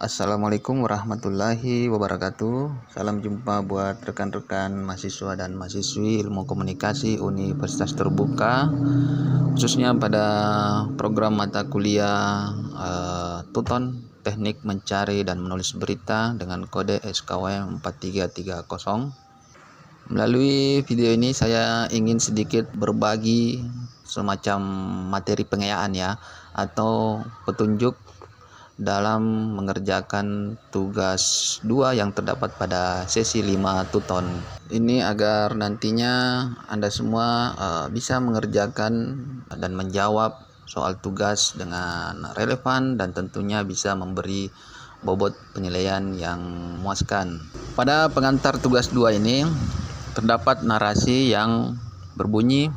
Assalamualaikum warahmatullahi wabarakatuh. Salam jumpa buat rekan-rekan mahasiswa dan mahasiswi Ilmu Komunikasi Universitas Terbuka, khususnya pada program mata kuliah Tuton Teknik Mencari dan Menulis Berita dengan kode SKWM 4330. Melalui video ini saya ingin sedikit berbagi semacam materi pengayaan ya, atau petunjuk dalam mengerjakan tugas 2 yang terdapat pada sesi 5 Tuton. Ini agar nantinya Anda semua bisa mengerjakan dan menjawab soal tugas dengan relevan dan tentunya bisa memberi bobot penilaian yang memuaskan. Pada pengantar tugas 2 ini terdapat narasi yang berbunyi,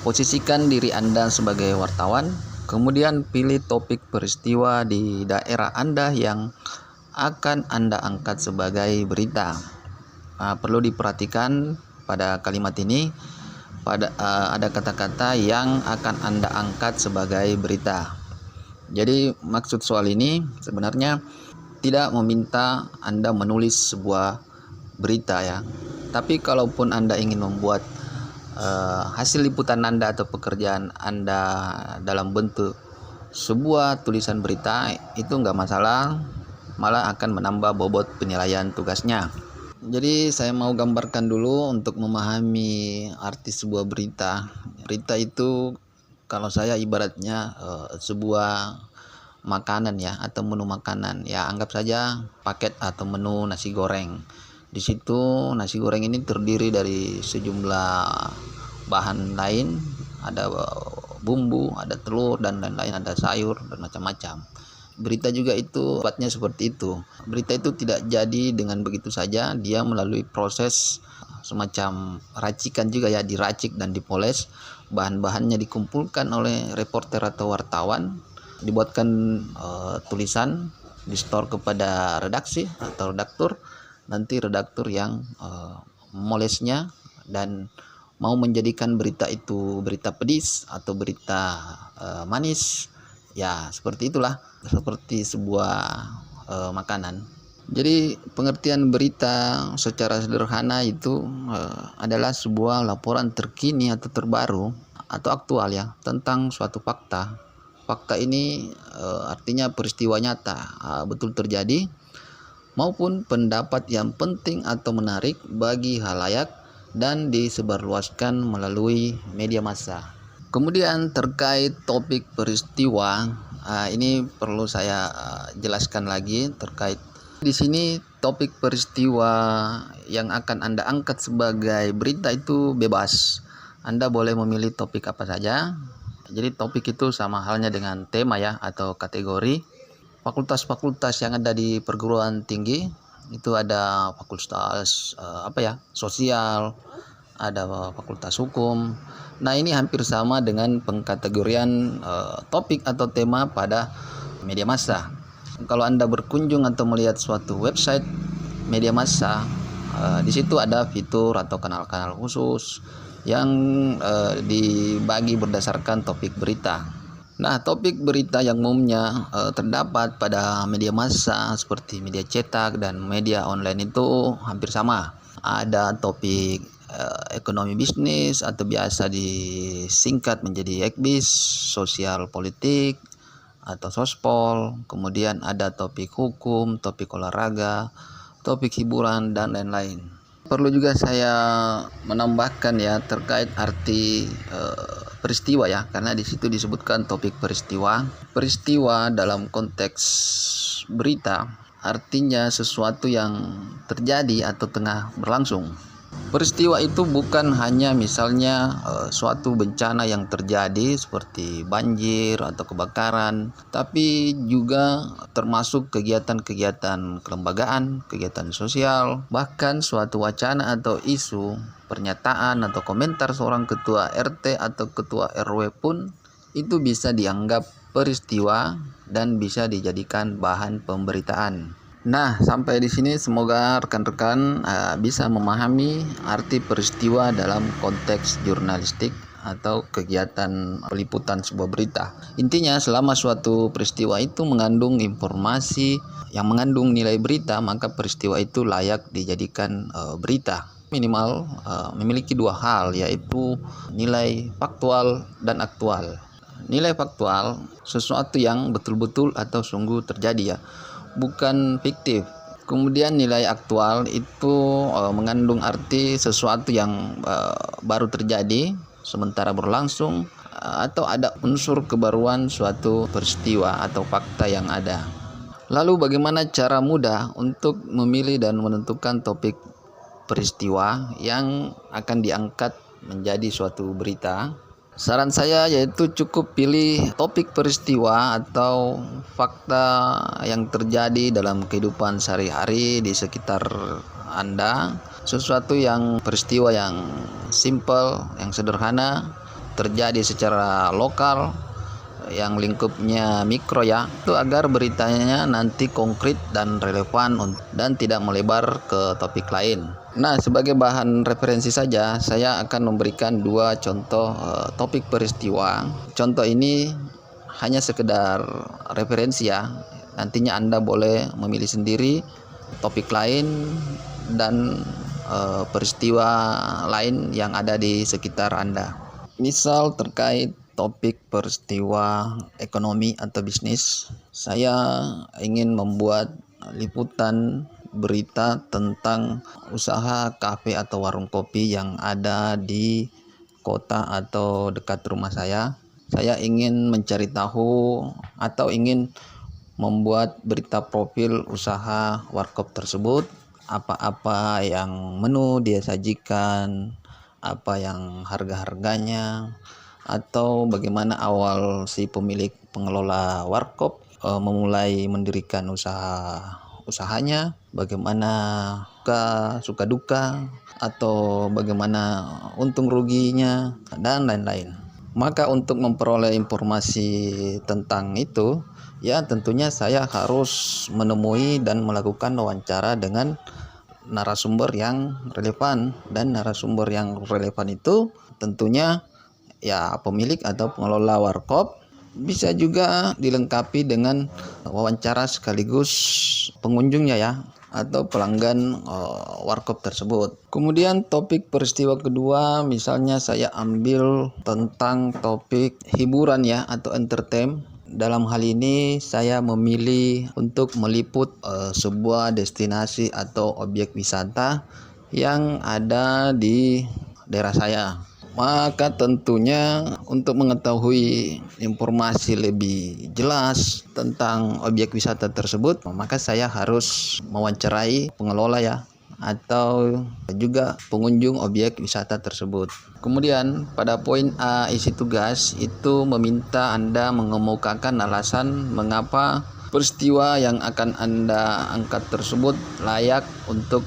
posisikan diri Anda sebagai wartawan, kemudian pilih topik peristiwa di daerah Anda yang akan Anda angkat sebagai berita. Perlu diperhatikan pada kalimat ini ada kata-kata yang akan Anda angkat sebagai berita. Jadi maksud soal ini sebenarnya tidak meminta Anda menulis sebuah berita ya. Tapi kalaupun Anda ingin membuat hasil liputan Anda atau pekerjaan Anda dalam bentuk sebuah tulisan berita, itu enggak masalah, malah akan menambah bobot penilaian tugasnya. Jadi saya mau gambarkan dulu untuk memahami arti sebuah berita. Berita itu kalau saya ibaratnya sebuah makanan ya, atau menu makanan ya, anggap saja paket atau menu nasi goreng. Di situ nasi goreng ini terdiri dari sejumlah bahan lain, ada bumbu, ada telur dan lain-lain, ada sayur dan macam-macam. Berita juga itu buatnya seperti itu. Berita itu tidak jadi dengan begitu saja, dia melalui proses semacam racikan juga ya, diracik dan dipoles. Bahan-bahannya dikumpulkan oleh reporter atau wartawan, dibuatkan tulisan, di-store kepada redaksi atau redaktur. Nanti redaktur yang memolesnya dan mau menjadikan berita itu berita pedis atau berita manis ya, seperti itulah, seperti sebuah makanan. Jadi pengertian berita secara sederhana itu adalah sebuah laporan terkini atau terbaru atau aktual ya tentang suatu fakta. Fakta ini artinya peristiwa nyata betul terjadi, maupun pendapat yang penting atau menarik bagi halayak dan disebarluaskan melalui media massa. Kemudian terkait topik peristiwa, ini perlu saya jelaskan lagi terkait di sini. Topik peristiwa yang akan Anda angkat sebagai berita itu bebas. Anda boleh memilih topik apa saja. Jadi topik itu sama halnya dengan tema ya, atau kategori. Fakultas-fakultas yang ada di perguruan tinggi itu ada fakultas sosial, ada fakultas hukum. Nah, ini hampir sama dengan pengkategorian topik atau tema pada media massa. Kalau Anda berkunjung atau melihat suatu website media massa, di situ ada fitur atau kanal-kanal khusus yang dibagi berdasarkan topik berita. Nah, topik berita yang umumnya terdapat pada media massa seperti media cetak dan media online itu hampir sama. Ada topik ekonomi bisnis atau biasa disingkat menjadi ekbis, sosial politik atau sospol. Kemudian ada topik hukum, topik olahraga, topik hiburan dan lain-lain. Perlu juga saya menambahkan ya terkait arti peristiwa ya, karena di situ disebutkan topik peristiwa. Peristiwa dalam konteks berita artinya sesuatu yang terjadi atau tengah berlangsung. Peristiwa itu bukan hanya misalnya suatu bencana yang terjadi seperti banjir atau kebakaran, tapi juga termasuk kegiatan-kegiatan kelembagaan, kegiatan sosial, bahkan suatu wacana atau isu, pernyataan atau komentar seorang ketua RT atau ketua RW pun itu bisa dianggap peristiwa dan bisa dijadikan bahan pemberitaan. Nah, sampai di sini semoga rekan-rekan bisa memahami arti peristiwa dalam konteks jurnalistik atau kegiatan peliputan sebuah berita. Intinya selama suatu peristiwa itu mengandung informasi yang mengandung nilai berita, maka peristiwa itu layak dijadikan berita. Minimal memiliki dua hal, yaitu nilai faktual dan aktual. Nilai faktual sesuatu yang betul-betul atau sungguh terjadi ya, bukan fiktif. Kemudian nilai aktual itu mengandung arti sesuatu yang baru terjadi sementara berlangsung, atau ada unsur kebaruan suatu peristiwa atau fakta yang ada. Lalu bagaimana cara mudah untuk memilih dan menentukan topik peristiwa yang akan diangkat menjadi suatu berita? Saran saya yaitu cukup pilih topik peristiwa atau fakta yang terjadi dalam kehidupan sehari-hari di sekitar Anda. Sesuatu yang peristiwa yang simple, yang sederhana, terjadi secara lokal, yang lingkupnya mikro ya, itu agar beritanya nanti konkret dan relevan dan tidak melebar ke topik lain. Nah, sebagai bahan referensi saja, saya akan memberikan dua contoh topik peristiwa. Contoh ini hanya sekedar referensi ya. Nantinya Anda boleh memilih sendiri topik lain dan peristiwa lain yang ada di sekitar Anda. Misal terkait topik peristiwa ekonomi atau bisnis, saya ingin membuat liputan berita tentang usaha kafe atau warung kopi yang ada di kota atau dekat rumah saya. Saya ingin mencari tahu atau ingin membuat berita profil usaha warkop tersebut, apa-apa yang menu dia sajikan, apa yang harga-harganya, atau bagaimana awal si pemilik pengelola warkop memulai mendirikan usahanya, bagaimana suka duka, atau bagaimana untung ruginya, dan lain-lain. Maka untuk memperoleh informasi tentang itu, ya tentunya saya harus menemui dan melakukan wawancara dengan narasumber yang relevan, dan narasumber yang relevan itu tentunya ya pemilik atau pengelola warkop. Bisa juga dilengkapi dengan wawancara sekaligus pengunjungnya ya, atau pelanggan warkop tersebut. Kemudian topik peristiwa kedua, misalnya saya ambil tentang topik hiburan ya, atau entertain. Dalam hal ini saya memilih untuk meliput sebuah destinasi atau objek wisata yang ada di daerah saya. Maka tentunya untuk mengetahui informasi lebih jelas tentang objek wisata tersebut, maka saya harus mewawancarai pengelola ya, atau juga pengunjung objek wisata tersebut. Kemudian pada poin A isi tugas itu meminta Anda mengemukakan alasan mengapa peristiwa yang akan Anda angkat tersebut layak untuk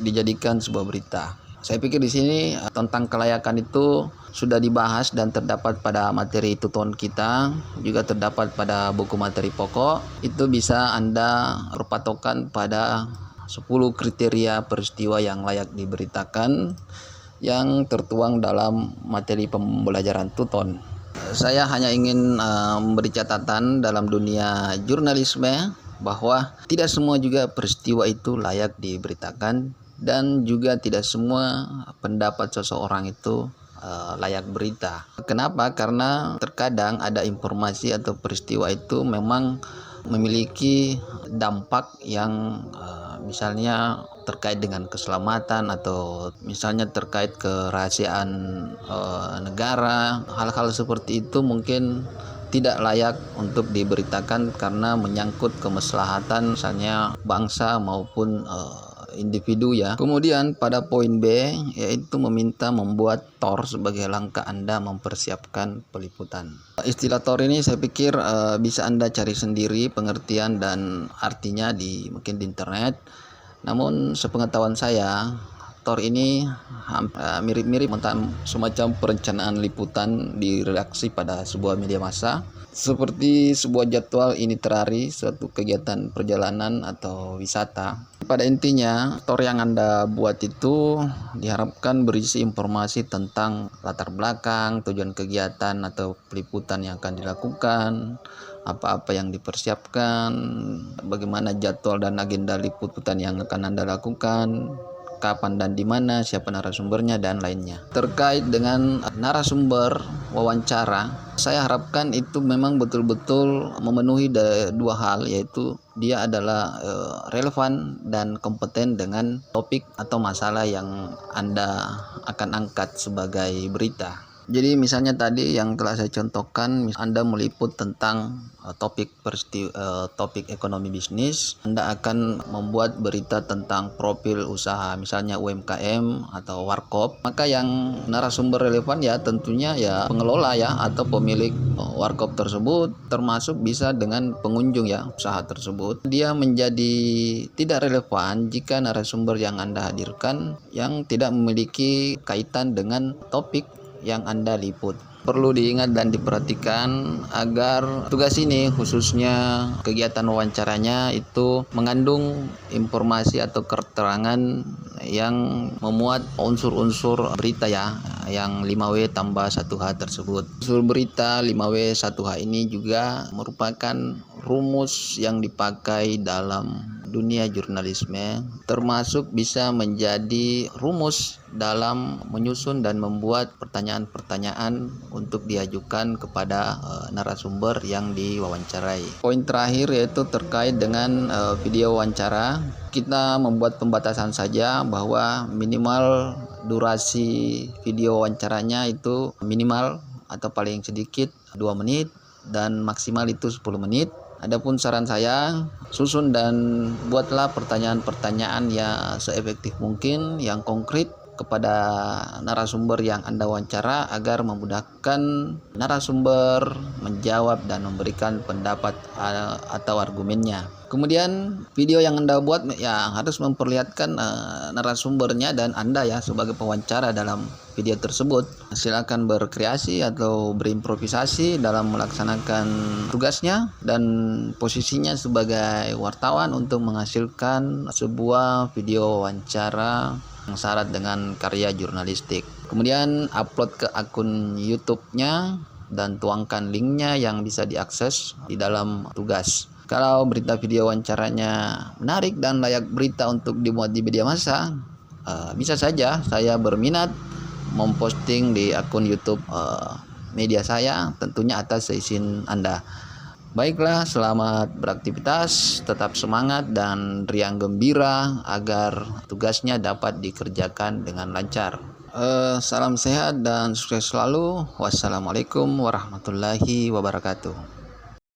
dijadikan sebuah berita. Saya pikir di sini tentang kelayakan itu sudah dibahas dan terdapat pada materi tuton kita, juga terdapat pada buku materi pokok. Itu bisa Anda berpatokan pada 10 kriteria peristiwa yang layak diberitakan yang tertuang dalam materi pembelajaran tuton. Saya hanya ingin memberi catatan dalam dunia jurnalisme bahwa tidak semua juga peristiwa itu layak diberitakan, dan juga tidak semua pendapat seseorang itu layak berita. Kenapa? Karena terkadang ada informasi atau peristiwa itu memang memiliki dampak yang misalnya terkait dengan keselamatan, atau misalnya terkait kerahasiaan negara. Hal-hal seperti itu mungkin tidak layak untuk diberitakan karena menyangkut kemaslahatan misalnya bangsa maupun individu ya. Kemudian pada poin B yaitu meminta membuat TOR sebagai langkah Anda mempersiapkan peliputan. Istilah TOR ini saya pikir bisa Anda cari sendiri pengertian dan artinya mungkin di internet. Namun sepengetahuan saya, aktor ini mirip-mirip semacam perencanaan liputan di redaksi pada sebuah media massa, seperti sebuah jadwal itinerary suatu kegiatan perjalanan atau wisata. Pada intinya, aktor yang Anda buat itu diharapkan berisi informasi tentang latar belakang, tujuan kegiatan atau peliputan yang akan dilakukan, apa-apa yang dipersiapkan, bagaimana jadwal dan agenda liputan yang akan Anda lakukan, kapan dan di mana, siapa narasumbernya, dan lainnya. Terkait dengan narasumber wawancara, saya harapkan itu memang betul-betul memenuhi dua hal, yaitu dia adalah relevan dan kompeten dengan topik atau masalah yang Anda akan angkat sebagai berita. Jadi misalnya tadi yang telah saya contohkan, Anda meliput tentang topik ekonomi bisnis, Anda akan membuat berita tentang profil usaha, misalnya UMKM atau warkop, maka yang narasumber relevan ya tentunya ya pengelola ya atau pemilik warkop tersebut, termasuk bisa dengan pengunjung ya usaha tersebut. Dia menjadi tidak relevan jika narasumber yang Anda hadirkan yang tidak memiliki kaitan dengan topik yang Anda liput. Perlu diingat dan diperhatikan agar tugas ini, khususnya kegiatan wawancaranya, itu mengandung informasi atau keterangan yang memuat unsur-unsur berita ya, yang 5W tambah 1H tersebut. Unsur berita 5W 1H ini juga merupakan rumus yang dipakai dalam dunia jurnalisme, termasuk bisa menjadi rumus dalam menyusun dan membuat pertanyaan-pertanyaan untuk diajukan kepada narasumber yang diwawancarai. Poin terakhir yaitu terkait dengan video wawancara. Kita membuat pembatasan saja bahwa minimal durasi video wawancaranya itu minimal atau paling sedikit 2 menit dan maksimal itu 10 menit. Adapun saran saya, susun dan buatlah pertanyaan-pertanyaan yang seefektif mungkin, yang konkret kepada narasumber yang Anda wawancara agar memudahkan narasumber menjawab dan memberikan pendapat atau argumennya. Kemudian video yang Anda buat ya harus memperlihatkan narasumbernya dan Anda ya sebagai pewawancara dalam video tersebut. Silakan berkreasi atau berimprovisasi dalam melaksanakan tugasnya dan posisinya sebagai wartawan untuk menghasilkan sebuah video wawancara yang syarat dengan karya jurnalistik. Kemudian upload ke akun YouTube-nya dan tuangkan linknya yang bisa diakses di dalam tugas. Kalau berita video wawancaranya menarik dan layak berita untuk dimuat di media massa, bisa saja saya berminat memposting di akun YouTube media saya, tentunya atas seizin Anda. Baiklah, selamat beraktivitas, tetap semangat dan riang gembira agar tugasnya dapat dikerjakan dengan lancar. Salam sehat dan sukses selalu. Wassalamualaikum warahmatullahi wabarakatuh.